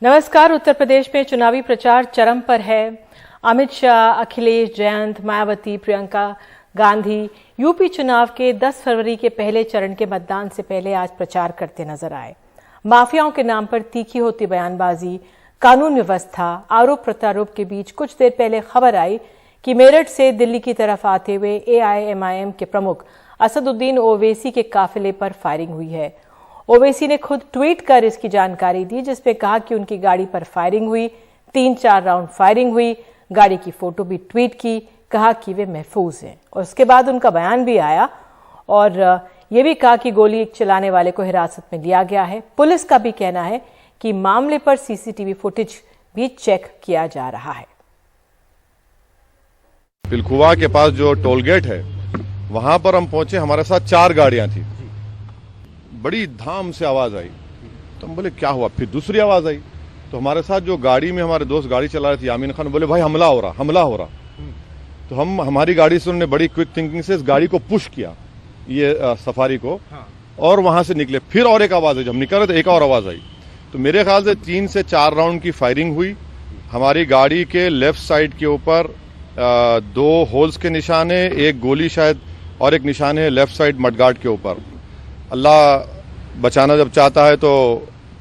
नमस्कार। उत्तर प्रदेश में चुनावी प्रचार चरम पर है। अमित शाह, अखिलेश, जयंत, मायावती, प्रियंका गांधी यूपी चुनाव के 10 फरवरी के पहले चरण के मतदान से पहले आज प्रचार करते नजर आए। माफियाओं के नाम पर तीखी होती बयानबाजी, कानून व्यवस्था, आरोप प्रत्यारोप के बीच कुछ देर पहले खबर आई कि मेरठ से दिल्ली की तरफ आते हुए AIMIM के प्रमुख असदुद्दीन ओवैसी के काफिले पर फायरिंग हुई है। ओवैसी ने खुद ट्वीट कर इसकी जानकारी दी, जिसमें कहा कि उनकी गाड़ी पर फायरिंग हुई, 3-4 राउंड फायरिंग हुई, गाड़ी की फोटो भी ट्वीट की, कहा कि वे महफूज हैं। और उसके बाद उनका बयान भी आया और ये भी कहा कि गोली चलाने वाले को हिरासत में लिया गया है। पुलिस का भी कहना है कि मामले पर CCTV फुटेज भी चेक किया जा रहा है। पिलखुवा के पास जो टोल गेट है वहां पर हम पहुंचे, हमारे साथ 4 गाड़ियां थी। बड़ी धाम से आवाज आई तो हम बोले क्या हुआ, फिर दूसरी आवाज आई तो हमारे साथ जो गाड़ी में हमारे दोस्त गाड़ी चला रहे थे यामीन खान, बोले भाई हमला हो रहा। तो हमारी गाड़ी से उन्होंने बड़ी क्विक थिंकिंग से इस गाड़ी को पुश किया, ये सफारी को, और वहां से निकले। फिर और एक आवाज आई, जब हम निकल रहे थे एक और आवाज आई। तो मेरे ख्याल से 3 से 4 राउंड की फायरिंग हुई। हमारी गाड़ी के लेफ्ट साइड के ऊपर 2 होल्स के निशान है, एक गोली शायद, और एक निशान है लेफ्ट साइड मडगार्ड के ऊपर। अल्लाह बचाना जब चाहता है तो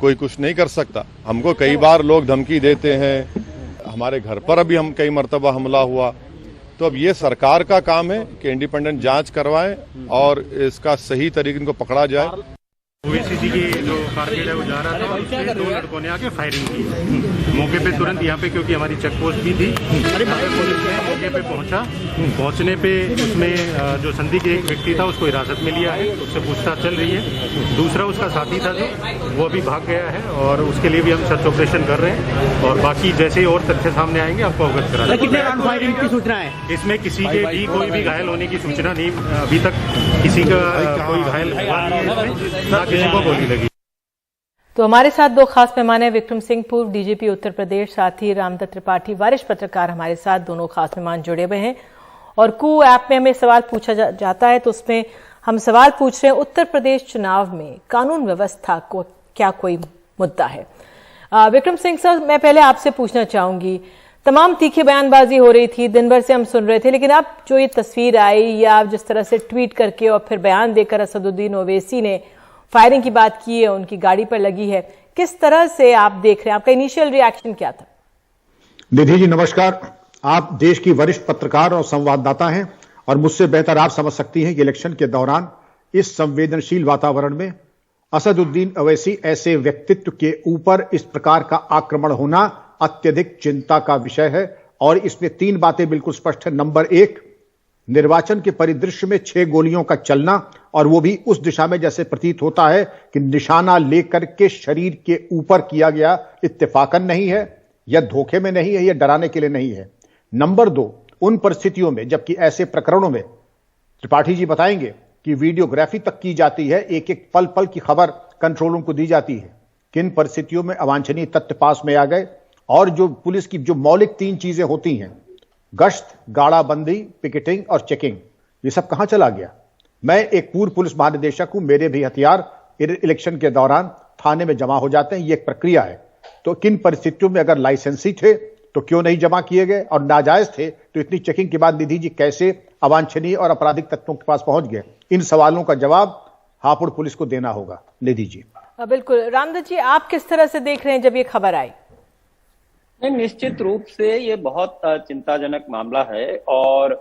कोई कुछ नहीं कर सकता। हमको कई बार लोग धमकी देते हैं, हमारे घर पर अभी हम कई मर्तबा हमला हुआ। तो अब ये सरकार का काम है कि इंडिपेंडेंट जांच करवाएं और इसका सही तरीके इनको पकड़ा जाए। ओवैसी जी की जो कारगेट है वो जा रहा था और उसमें 2 लड़कों ने आके फायरिंग की। मौके पे तुरंत यहाँ पे, क्योंकि हमारी चेक पोस्ट भी थी, पुलिस ने मौके पे पहुंचने पे उसमें जो संदिग्ध एक व्यक्ति था उसको हिरासत में लिया है, उससे पूछताछ चल रही है। दूसरा उसका साथी था जो वो अभी भाग गया है और उसके लिए भी हम सर्च ऑपरेशन कर रहे हैं और बाकी जैसे ही और तथ्य सामने आएंगे आपको अवगत करा देंगे। कितने राउंड फायरिंग की सूचना है? इसमें किसी के भी कोई भी घायल होने की सूचना नहीं, अभी तक किसी का कोई घायल हुआ नहीं है इसमें, ना किसी को गोली लगी। तो हमारे साथ 2 खास मेहमान हैं, विक्रम सिंह पूर्व DGP उत्तर प्रदेश, साथ ही रामदत्त त्रिपाठी वरिष्ठ पत्रकार हमारे साथ। दोनों खास मेहमान जुड़े हुए हैं और कू ऐप में हमें सवाल पूछा जाता है तो उसमें हम सवाल पूछ रहे हैं, उत्तर प्रदेश चुनाव में कानून व्यवस्था को क्या कोई मुद्दा है? विक्रम सिंह सर, मैं पहले आपसे पूछना चाहूंगी, तमाम तीखी बयानबाजी हो रही थी, दिन भर से हम सुन रहे थे, लेकिन अब जो ये तस्वीर आई या जिस तरह से ट्वीट करके और फिर बयान देकर असदुद्दीन ओवैसी ने फायरिंग की बात की है, उनकी गाड़ी पर लगी है, किस तरह से आप देख रहे हैं? आपका इनिशियल रिएक्शन क्या था? निधि जी नमस्कार। आप देश की वरिष्ठ पत्रकार और संवाददाता हैं और मुझसे बेहतर आप समझ सकती हैं कि इलेक्शन के दौरान इस संवेदनशील वातावरण में असदुद्दीन ओवैसी ऐसे व्यक्तित्व के ऊपर इस प्रकार का आक्रमण होना अत्यधिक चिंता का विषय है। और इसमें 3 बातें बिल्कुल स्पष्ट है। नंबर 1, निर्वाचन के परिदृश्य में 6 गोलियों का चलना, और वो भी उस दिशा में जैसे प्रतीत होता है कि निशाना लेकर के शरीर के ऊपर किया गया, इत्तेफाकन नहीं है या धोखे में नहीं है या डराने के लिए नहीं है। नंबर 2, उन परिस्थितियों में जबकि ऐसे प्रकरणों में त्रिपाठी जी बताएंगे कि वीडियोग्राफी तक की जाती है, एक एक पल पल की खबर कंट्रोल रूम को दी जाती है, किन परिस्थितियों में अवांछनीय तथ्य पास में आ गए। और जो पुलिस की जो मौलिक 3 चीजें होती हैं, गश्त, गाड़ाबंदी, पिकेटिंग और चेकिंग, ये सब कहां चला गया? मैं एक पूर्व पुलिस महानिदेशक हूं, मेरे भी हथियार इलेक्शन के दौरान थाने में जमा हो जाते हैं, ये एक प्रक्रिया है। तो किन परिस्थितियों में अगर लाइसेंसी थे तो क्यों नहीं जमा किए गए, और नाजायज थे तो इतनी चेकिंग के बाद निधि जी कैसे अवांछनीय और आपराधिक तत्वों के पास पहुंच गए? इन सवालों का जवाब हापुड़ पुलिस को देना होगा। निधि जी। बिल्कुल। रामदत्त जी, आप किस तरह से देख रहे हैं जब ये खबर आई? निश्चित रूप से ये बहुत चिंताजनक मामला है और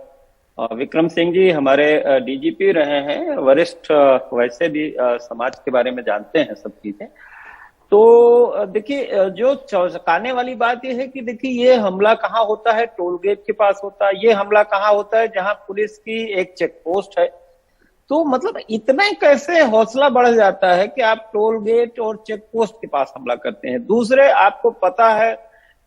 विक्रम सिंह जी हमारे DGP रहे हैं, वरिष्ठ, वैसे भी समाज के बारे में जानते हैं सब चीजें। तो देखिए, जो चौंकाने वाली बात यह है कि देखिए ये हमला कहाँ होता है? टोल गेट के पास होता है। ये हमला कहाँ होता है? जहां पुलिस की एक चेक पोस्ट है। तो मतलब इतना कैसे हौसला बढ़ जाता है कि आप टोल गेट और चेक पोस्ट के पास हमला करते हैं? दूसरे, आपको पता है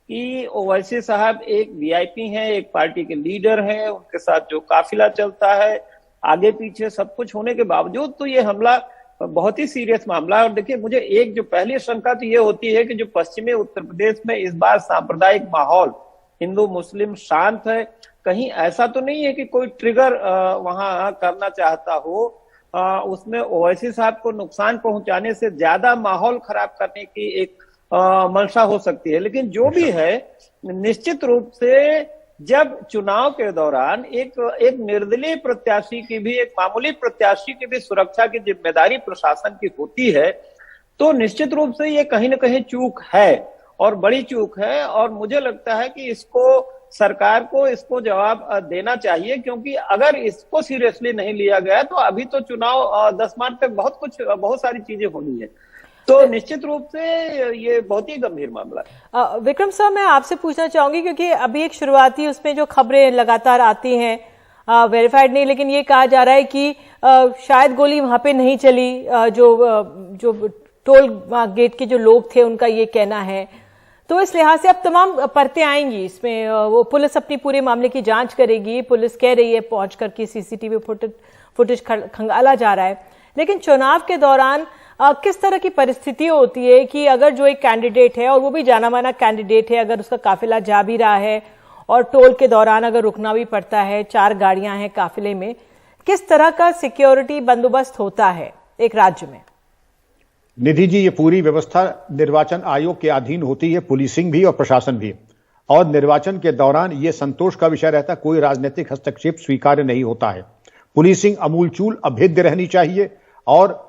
कि ओवैसी साहब एक VIP हैं, एक पार्टी के लीडर हैं, उनके साथ जो काफिला चलता है, आगे पीछे सब कुछ होने के बावजूद तो ये हमला बहुत ही सीरियस मामला है। और देखिए, मुझे एक जो पहली शंका तो ये होती है कि जो पश्चिमी उत्तर प्रदेश में इस बार सांप्रदायिक माहौल, हिंदू मुस्लिम शांत है, कहीं ऐसा तो नहीं है कि कोई ट्रिगर वहां करना चाहता हो, उसमें ओवैसी साहब को नुकसान पहुंचाने से ज्यादा माहौल खराब करने की एक मंशा हो सकती है। लेकिन जो भी है, निश्चित रूप से जब चुनाव के दौरान एक निर्दलीय प्रत्याशी की भी, एक मामूली प्रत्याशी की भी सुरक्षा की जिम्मेदारी प्रशासन की होती है, तो निश्चित रूप से ये कहीं ना कहीं चूक है और बड़ी चूक है। और मुझे लगता है कि सरकार को इसको जवाब देना चाहिए, क्योंकि अगर इसको सीरियसली नहीं लिया गया तो अभी तो चुनाव 10 मार्च तक बहुत सारी चीजें होनी है। तो निश्चित रूप से ये बहुत ही गंभीर मामला है। विक्रम साहब, मैं आपसे पूछना चाहूंगी, क्योंकि अभी एक शुरुआती उसमें जो खबरें लगातार आती हैं, वेरीफाइड नहीं, लेकिन ये कहा जा रहा है कि शायद गोली वहां पे नहीं चली, जो टोल गेट के जो लोग थे उनका ये कहना है। तो इस लिहाज से अब तमाम परतें आएंगी इसमें, वो पुलिस अपनी पूरे मामले की जांच करेगी। पुलिस कह रही है पहुंच करके सीसीटीवी फुटेज खंगाला जा रहा है, लेकिन चुनाव के दौरान किस तरह की परिस्थिति होती है कि अगर जो एक कैंडिडेट है, और वो भी जाना माना कैंडिडेट है, अगर उसका काफिला जा भी रहा है और टोल के दौरान अगर रुकना भी पड़ता है, 4 गाड़ियां हैं काफिले में, किस तरह का सिक्योरिटी बंदोबस्त होता है एक राज्य में? निधि जी, ये पूरी व्यवस्था निर्वाचन आयोग के अधीन होती है, पुलिसिंग भी और प्रशासन भी। और निर्वाचन के दौरान ये संतोष का विषय रहता है, कोई राजनीतिक हस्तक्षेप स्वीकार्य नहीं होता है। पुलिसिंग अमूलचूल अभेद्य रहनी चाहिए। और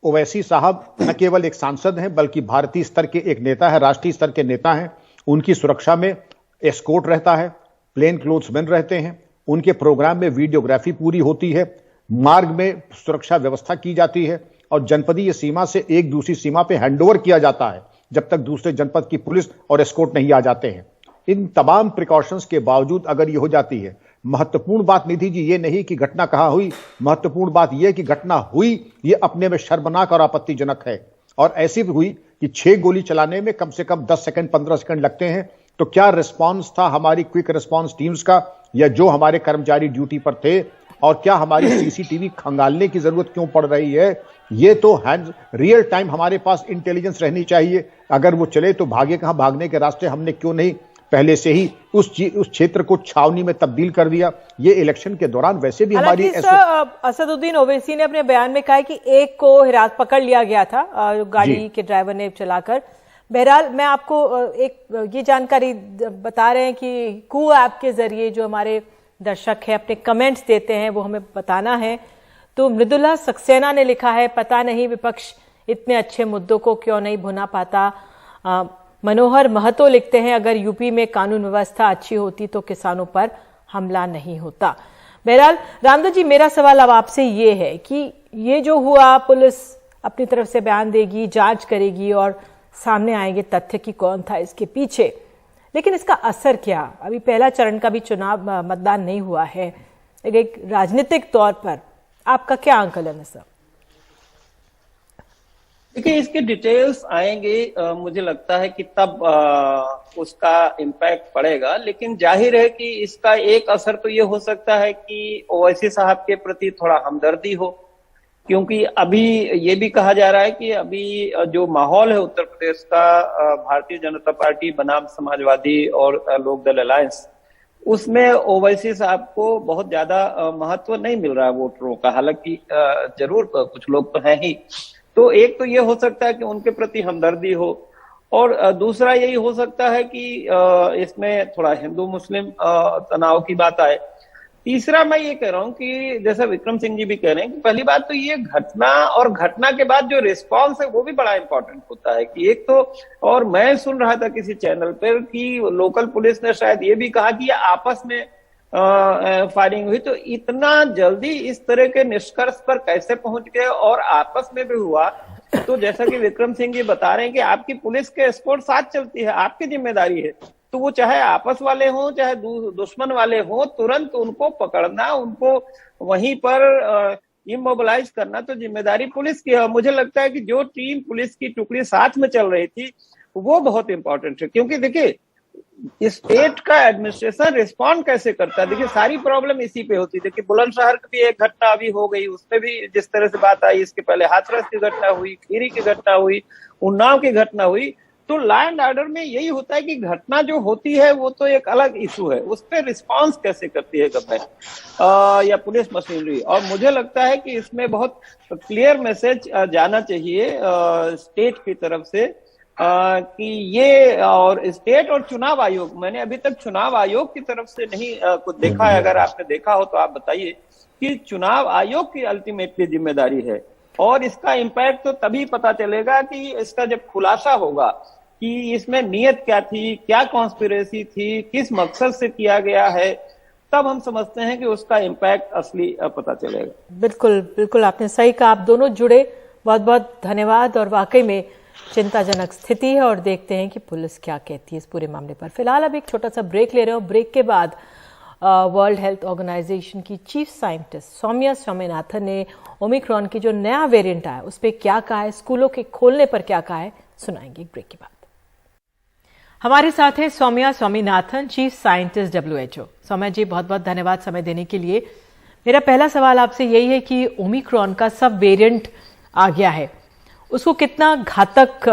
ओवैसी साहब न केवल एक सांसद हैं, बल्कि भारतीय स्तर के एक नेता है, राष्ट्रीय स्तर के नेता हैं। उनकी सुरक्षा में एस्कॉर्ट रहता है, प्लेन क्लोथ्समैन रहते हैं, उनके प्रोग्राम में वीडियोग्राफी पूरी होती है, मार्ग में सुरक्षा व्यवस्था की जाती है, और जनपदीय सीमा से एक दूसरी सीमा पे हैंडओवर किया जाता है जब तक दूसरे जनपद की पुलिस और एस्कॉर्ट नहीं आ जाते हैं। इन तमाम प्रिकॉशंस के बावजूद अगर ये हो जाती है, महत्वपूर्ण बात निधि जी ये नहीं कि घटना कहां हुई, महत्वपूर्ण बात यह कि घटना हुई ये अपने में शर्मनाक और आपत्तिजनक है। और ऐसी भी हुई कि 6 गोली चलाने में कम से कम 10 सेकंड 15 सेकंड लगते हैं। तो क्या रिस्पॉन्स था हमारी क्विक रिस्पॉन्स टीम्स का, या जो हमारे कर्मचारी ड्यूटी पर थे, और क्या हमारी सीसीटीवी खंगालने की जरूरत क्यों पड़ रही है? ये तो रियल टाइम हमारे पास इंटेलिजेंस रहनी चाहिए। अगर वो चले तो भागे कहां, भागने के रास्ते हमने क्यों नहीं पहले से ही उस क्षेत्र को छावनी में तब्दील कर दिया? ये इलेक्शन के दौरान वैसे भी हमारी असदुद्दीन ओवैसी ने अपने बयान में कहा है कि एक को हिरासत पकड़ लिया गया था, गाड़ी के ड्राइवर ने चलाकर। बहरहाल मैं आपको एक ये जानकारी बता रहे हैं कि कू ऐप के जरिए जो हमारे दर्शक है अपने कमेंट्स देते हैं, वो हमें बताना है। तो मृदुला सक्सेना ने लिखा है, पता नहीं विपक्ष इतने अच्छे मुद्दों को क्यों नहीं भुना पाता। मनोहर महतो लिखते हैं, अगर यूपी में कानून व्यवस्था अच्छी होती तो किसानों पर हमला नहीं होता। बहरहाल रामदास जी, मेरा सवाल अब आपसे ये है कि ये जो हुआ, पुलिस अपनी तरफ से बयान देगी, जांच करेगी और सामने आएंगे तथ्य कि कौन था इसके पीछे, लेकिन इसका असर क्या? अभी पहला चरण का भी चुनाव मतदान नहीं हुआ है, एक राजनीतिक तौर पर आपका क्या आंकलन है सर? देखिए, इसके डिटेल्स आएंगे, मुझे लगता है कि तब उसका इम्पैक्ट पड़ेगा। लेकिन जाहिर है कि इसका एक असर तो ये हो सकता है कि ओवैसी साहब के प्रति थोड़ा हमदर्दी हो, क्योंकि अभी ये भी कहा जा रहा है कि अभी जो माहौल है उत्तर प्रदेश का, भारतीय जनता पार्टी बनाम समाजवादी और लोकदल अलायंस, उसमें ओवैसी साहब को बहुत ज्यादा महत्व नहीं मिल रहा है वोटरों का। हालांकि जरूर कुछ लोग तो हैं ही। तो एक तो ये हो सकता है कि उनके प्रति हमदर्दी हो, और दूसरा यही हो सकता है कि इसमें थोड़ा हिंदू मुस्लिम तनाव की बात आए। तीसरा मैं ये कह रहा हूं कि जैसा विक्रम सिंह जी भी कह रहे हैं कि पहली बात तो ये घटना, और घटना के बाद जो रिस्पांस है वो भी बड़ा इंपॉर्टेंट होता है कि एक तो, और मैं सुन रहा था किसी चैनल पर कि लोकल पुलिस ने शायद ये भी कहा कि ये आपस में फायरिंग हुई। तो इतना जल्दी इस तरह के निष्कर्ष पर कैसे पहुंच गए, और आपस में भी हुआ? तो जैसा कि विक्रम सिंह जी बता रहे हैं कि आपकी पुलिस के एस्कॉर्ट साथ चलती है, आपकी जिम्मेदारी है। तो वो चाहे आपस वाले हों चाहे दुश्मन वाले हों, तुरंत उनको पकड़ना, उनको वहीं पर इमोबिलाइज करना तो जिम्मेदारी पुलिस की है। मुझे लगता है कि जो टीम पुलिस की टुकड़ी साथ में चल रही थी वो बहुत इंपॉर्टेंट है, क्योंकि देखिए स्टेट का एडमिनिस्ट्रेशन रिस्पॉन्ड कैसे करता है। देखिए सारी प्रॉब्लम इसी पे होती है कि बुलंदशहर की भी एक घटना अभी हो गई, उसमें भी जिस तरह से बात आई, इसके पहले हाथरस की घटना हुई, खीरी की घटना हुई, उन्नाव की घटना हुई। तो लॉ एंड ऑर्डर में यही होता है कि घटना जो होती है वो तो एक अलग इशू है, उस पर रिस्पॉन्स कैसे करती है गवर्नमेंट या पुलिस मशीनरी। और मुझे लगता है कि इसमें बहुत क्लियर मैसेज जाना चाहिए स्टेट की तरफ से कि ये और स्टेट और चुनाव आयोग, मैंने अभी तक चुनाव आयोग की तरफ से नहीं कुछ देखा है, अगर आपने देखा हो तो आप बताइए कि चुनाव आयोग की अल्टीमेटली जिम्मेदारी है और इसका इम्पैक्ट तो तभी पता चलेगा कि इसका जब खुलासा होगा कि इसमें नीयत क्या थी, क्या कॉन्स्पिरेसी थी, किस मकसद से किया गया है, तब हम समझते हैं कि उसका इम्पैक्ट असली पता चलेगा। बिल्कुल बिल्कुल, आपने सही कहा। आप दोनों जुड़े, बहुत बहुत धन्यवाद। और वाकई में चिंताजनक स्थिति है और देखते हैं कि पुलिस क्या कहती है इस पूरे मामले पर। फिलहाल अब एक छोटा सा ब्रेक ले रहे हो। ब्रेक के बाद वर्ल्ड हेल्थ ऑर्गेनाइजेशन की चीफ साइंटिस्ट सौम्या स्वामीनाथन ने ओमिक्रॉन की जो नया वेरिएंट आया उस पर क्या कहा है, स्कूलों के खोलने पर क्या कहा है, सुनाएंगे ब्रेक के बाद। हमारे साथ है Soumya Swaminathan, chief scientist WHO। Soumya ji, बहुत बहुत धन्यवाद समय देने के लिए। मेरा पहला सवाल आपसे यही है कि ओमिक्रॉन का सब वेरिएंट आ गया है, उसको कितना घातक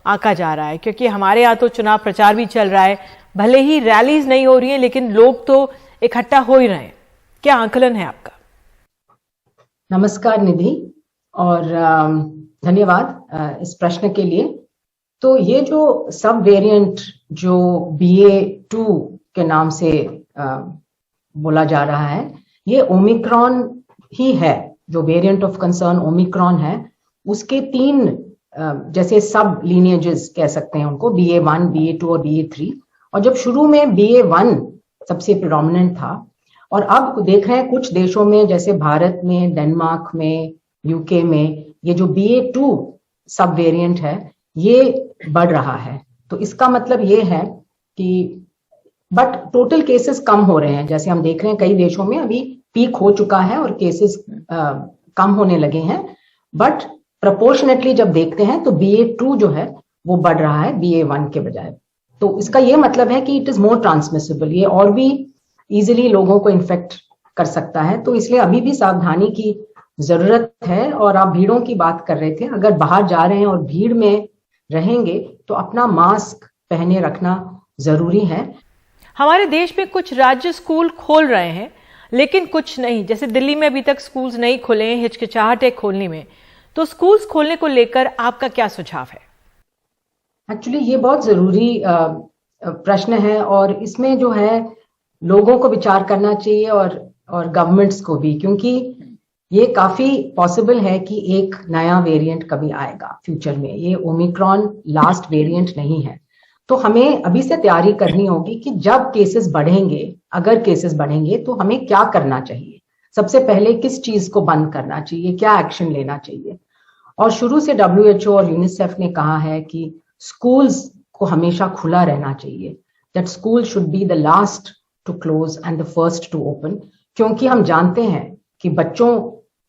आंका जा रहा है? क्योंकि हमारे यहाँ तो चुनाव प्रचार भी चल रहा है, भले ही रैलीज नहीं हो रही है लेकिन लोग तो इकट्ठा हो ही रहे हैं। क्या आंकलन है आपका? नमस्कार निधि, और धन्यवाद इस प्रश्न के लिए। तो ये जो सब वेरिएंट जो BA.2 के नाम से बोला जा रहा है, ये ओमिक्रॉन ही है। जो वेरिएंट ऑफ कंसर्न ओमिक्रॉन है, उसके 3 जैसे सब लीनिएजेस कह सकते हैं उनको, BA.1, BA.2 और BA.3। और जब शुरू में BA.1 सबसे प्रोमिनेंट था, और अब देख रहे हैं कुछ देशों में जैसे भारत में, डेनमार्क में, UK में, ये जो BA.2 सब वेरिएंट है ये बढ़ रहा है। तो इसका मतलब ये है कि बट टोटल केसेस कम हो रहे हैं। जैसे हम देख रहे हैं कई देशों में अभी पीक हो चुका है और केसेस कम होने लगे हैं, बट प्रोपोर्शनेटली जब देखते हैं तो BA.2 जो है वो बढ़ रहा है BA.1 के बजाय। तो इसका ये मतलब है कि इट इज मोर ट्रांसमिसिबल, ये और भी इजीली लोगों को इन्फेक्ट कर सकता है। तो इसलिए अभी भी सावधानी की जरूरत है। और आप भीड़ों की बात कर रहे थे, अगर बाहर जा रहे हैं और भीड़ में रहेंगे तो अपना मास्क पहने रखना जरूरी है। हमारे देश में कुछ राज्य स्कूल खोल रहे हैं लेकिन कुछ नहीं, जैसे दिल्ली में अभी तक स्कूल्स नहीं खुले हैं, हिचकिचाहट है खोलने में। तो स्कूल्स खोलने को लेकर आपका क्या सुझाव है? एक्चुअली ये बहुत जरूरी प्रश्न है और इसमें जो है लोगों को विचार करना चाहिए और गवर्नमेंट्स को भी, क्योंकि ये काफी पॉसिबल है कि एक नया वेरिएंट कभी आएगा फ्यूचर में। ये ओमिक्रॉन लास्ट वेरिएंट नहीं है। तो हमें अभी से तैयारी करनी होगी कि जब केसेस बढ़ेंगे, अगर केसेस बढ़ेंगे तो हमें क्या करना चाहिए। सबसे पहले किस चीज को बंद करना चाहिए, क्या एक्शन लेना चाहिए। और शुरू से WHO और यूनिसेफ ने कहा है कि स्कूल्स को हमेशा खुला रहना चाहिए, that school should be the last to close and the first to open. क्योंकि हम जानते हैं कि बच्चों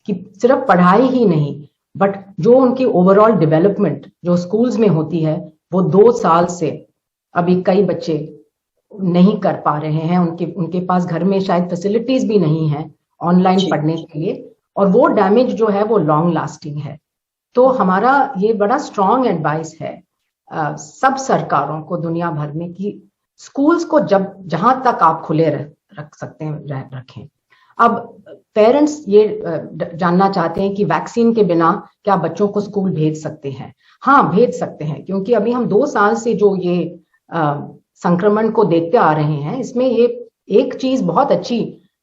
की सिर्फ पढ़ाई ही नहीं, बट जो उनकी ओवरऑल डेवलपमेंट जो स्कूल्स में होती है वो 2 साल से अभी कई बच्चे नहीं कर पा रहे हैं। उनके पास घर में शायद फैसिलिटीज भी नहीं है ऑनलाइन पढ़ने के लिए, और वो डैमेज जो है वो लॉन्ग लास्टिंग है। तो हमारा ये बड़ा स्ट्रॉन्ग एडवाइस है सब सरकारों को दुनिया भर में कि स्कूल्स को जहां तक आप खुले रख सकते हैं रखें। अब पेरेंट्स ये जानना चाहते हैं कि वैक्सीन के बिना क्या बच्चों को स्कूल भेज सकते हैं? हाँ, भेज सकते हैं, क्योंकि अभी हम 2 साल से जो ये संक्रमण को देखते आ रहे हैं, इसमें ये एक चीज बहुत अच्छी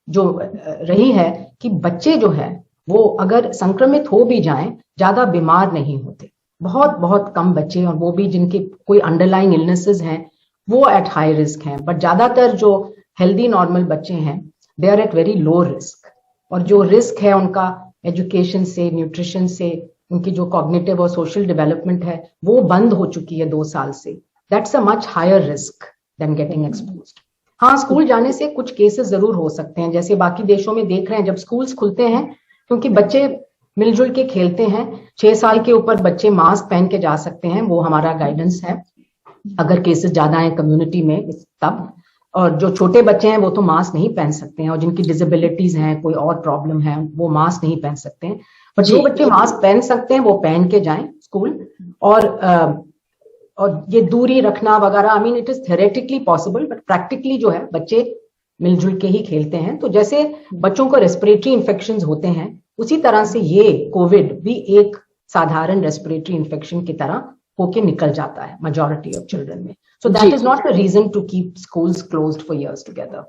जो रही है कि बच्चे जो है वो अगर संक्रमित हो भी जाएं ज्यादा बीमार नहीं होते। बहुत बहुत कम बच्चे, और वो भी जिनके कोई अंडरलाइन इलनेसेस हैं, वो एट हाई रिस्क हैं। बट ज्यादातर जो हेल्दी नॉर्मल बच्चे हैं they are at very low risk. और जो रिस्क है उनका एजुकेशन से, न्यूट्रिशन से, उनकी जो कॉग्निटिव और सोशल डेवलपमेंट है वो बंद हो चुकी है 2 साल से। That's a much higher risk than getting exposed. हाँ, स्कूल जाने से कुछ केसेस जरूर हो सकते हैं, जैसे बाकी देशों में देख रहे हैं जब स्कूल्स खुलते हैं, क्योंकि बच्चे मिलजुल के खेलते हैं। 6 साल के ऊपर बच्चे मास्क पहन के जा सकते हैं, वो हमारा गाइडेंस है अगर केसेस ज्यादा है कम्युनिटी में तब। और जो छोटे बच्चे हैं वो तो मास्क नहीं पहन सकते हैं, और जिनकी डिसेबिलिटीज हैं, कोई और प्रॉब्लम है, वो मास्क नहीं पहन सकते हैं। पर जो बच्चे मास्क पहन सकते हैं वो पहन के जाएं स्कूल। और ये दूरी रखना वगैरह, I mean it is theoretically possible, but practically जो है बच्चे मिलजुल के ही खेलते हैं। तो जैसे बच्चों को रेस्पिरेटरी इन्फेक्शंस होते हैं, उसी तरह से ये कोविड भी एक साधारण रेस्पिरेटरी इन्फेक्शन की तरह होके निकल जाता है majority of children में. So that is not a reason to keep schools closed for years together.